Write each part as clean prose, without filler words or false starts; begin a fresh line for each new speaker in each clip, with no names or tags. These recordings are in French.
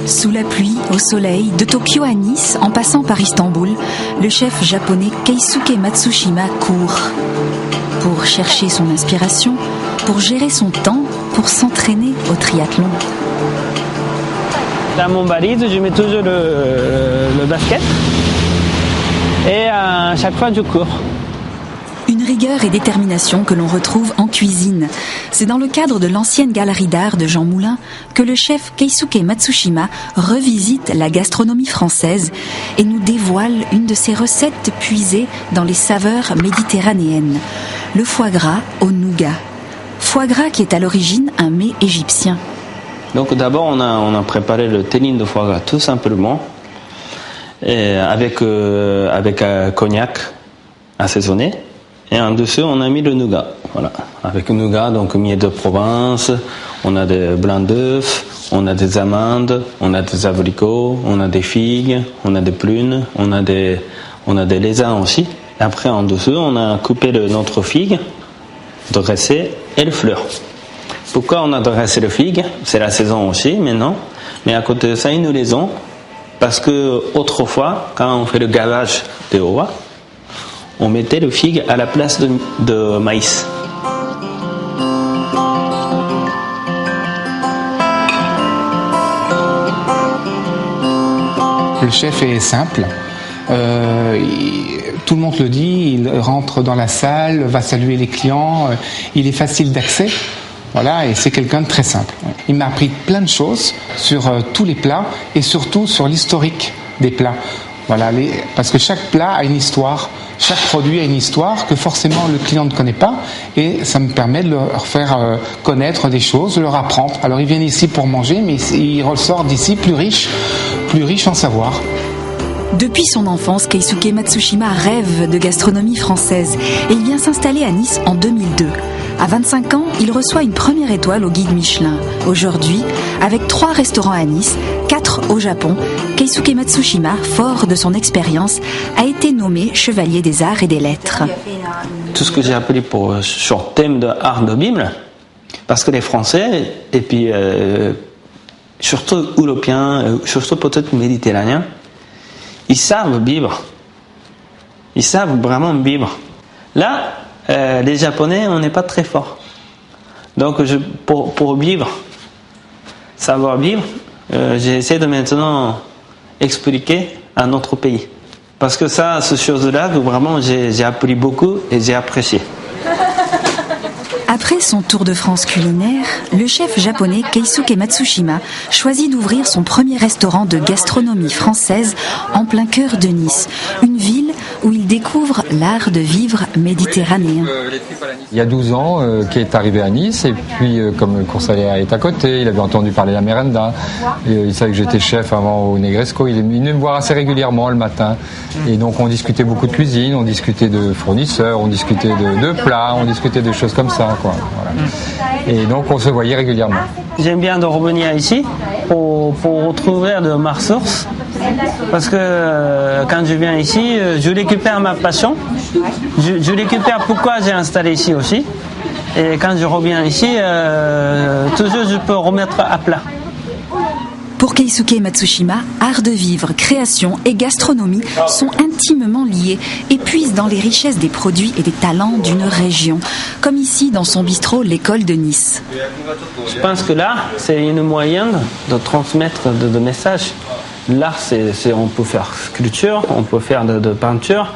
Sous la pluie, au soleil, de Tokyo à Nice, en passant par Istanbul, le chef japonais Keisuke Matsushima court. Pour chercher son inspiration, pour gérer son temps, pour s'entraîner au triathlon.
Dans mon valise, je mets toujours le basket et à chaque fois je cours.
Une rigueur et détermination que l'on retrouve en cuisine. C'est dans le cadre de l'ancienne galerie d'art de Jean Moulin que le chef Keisuke Matsushima revisite la gastronomie française et nous dévoile une de ses recettes puisées dans les saveurs méditerranéennes. Le foie gras au nougat. Foie gras qui est à l'origine un mets égyptien.
Donc d'abord on a préparé le théline de foie gras tout simplement et avec cognac assaisonné. Et en dessous, on a mis le nougat. Voilà. Avec le nougat, donc miel de Provence, on a des blancs d'œufs, on a des amandes, on a des abricots, on a des figues, on a des prunes, on a des raisins aussi. Et après, en dessous, on a coupé notre figue, dressé et le fleur. Pourquoi on a dressé le figue? C'est la saison aussi maintenant. Mais à côté de ça, ils nous les ont. Parce que autrefois, quand on fait le gavage des rois, on mettait le figue à la place de maïs.
Le chef est simple. Tout le monde le dit, il rentre dans la salle, va saluer les clients, il est facile d'accès. Voilà, et c'est quelqu'un de très simple. Il m'a appris plein de choses sur tous les plats et surtout sur l'historique des plats. Voilà, parce que chaque plat a une histoire, chaque produit a une histoire que forcément le client ne connaît pas et ça me permet de leur faire connaître des choses, de leur apprendre. Alors ils viennent ici pour manger mais ils ressortent d'ici plus riches en savoir.
Depuis son enfance, Keisuke Matsushima rêve de gastronomie française et il vient s'installer à Nice en 2002. À 25 ans, il reçoit une première étoile au guide Michelin. Aujourd'hui, avec 3 restaurants à Nice, 4 au Japon, Keisuke Matsushima, fort de son expérience, a été nommé chevalier des arts et des lettres.
Tout ce que j'ai appris sur le thème de art de Bible, parce que les Français, et puis surtout européens, surtout peut-être méditerranéens, ils savent vivre. Ils savent vraiment vivre. Là, les Japonais, on n'est pas très forts. Donc, pour vivre, savoir vivre, j'essaie de maintenant expliquer à notre pays. Parce que ça, ce chose-là, que vraiment, j'ai appris beaucoup et j'ai apprécié.
Après son tour de France culinaire, le chef japonais Keisuke Matsushima choisit d'ouvrir son premier restaurant de gastronomie française en plein cœur de Nice, une ville où il découvre l'art de vivre méditerranéen.
Il y a 12 ans, qui est arrivé à Nice, et puis comme le Cours-Salaire est à côté, il avait entendu parler de la Merenda, il savait que j'étais chef avant au Negresco, il venait me voir assez régulièrement le matin, et donc on discutait beaucoup de cuisine, on discutait de fournisseurs, on discutait de plats, on discutait de choses comme ça, quoi. Voilà. Et donc on se voyait régulièrement.
J'aime bien de revenir ici pour retrouver de ma ressource. Parce que quand je viens ici, je récupère ma passion. Je récupère pourquoi j'ai installé ici aussi. Et quand je reviens ici, toujours je peux remettre à plat.
Pour Keisuke Matsushima, art de vivre, création et gastronomie sont intimement liés et puisent dans les richesses des produits et des talents d'une région, comme ici dans son bistrot L'École de Nice.
Je pense que l'art, c'est une moyen de transmettre de messages. L'art, on peut faire sculpture, on peut faire de peinture,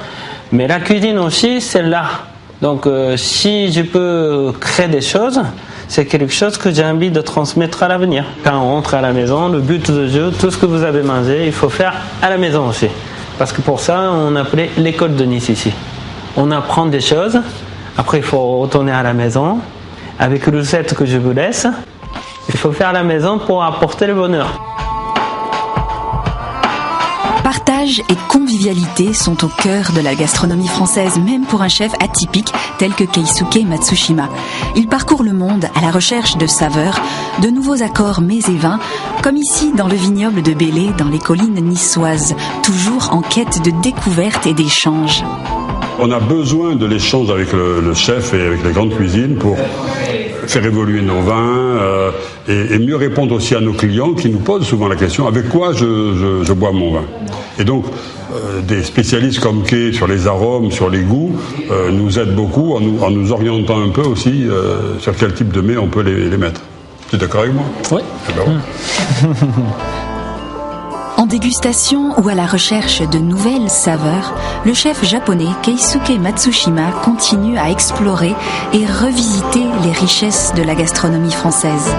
mais la cuisine aussi, c'est l'art. Donc si je peux créer des choses, c'est quelque chose que j'ai envie de transmettre à l'avenir. Quand on rentre à la maison, le but de jeu, tout ce que vous avez mangé, il faut faire à la maison aussi. Parce que pour ça, on appelait l'école de Nice ici. On apprend des choses, après il faut retourner à la maison. Avec les recettes que je vous laisse, il faut faire à la maison pour apporter le bonheur.
Partage et convivialité sont au cœur de la gastronomie française, même pour un chef atypique tel que Keisuke Matsushima. Il parcourt le monde à la recherche de saveurs, de nouveaux accords mets et vins, comme ici dans le vignoble de Belley, dans les collines niçoises, toujours en quête de découverte et d'échange.
On a besoin de l'échange avec le chef et avec les grandes cuisines faire évoluer nos vins et mieux répondre aussi à nos clients qui nous posent souvent la question avec quoi je bois mon vin. Et donc des spécialistes comme Kay sur les arômes, sur les goûts nous aident beaucoup en nous orientant un peu aussi sur quel type de mets on peut les mettre. Tu es d'accord avec moi?
Oui.
Eh ben, ouais.
En dégustation ou à la recherche de nouvelles saveurs, le chef japonais Keisuke Matsushima continue à explorer et revisiter les richesses de la gastronomie française.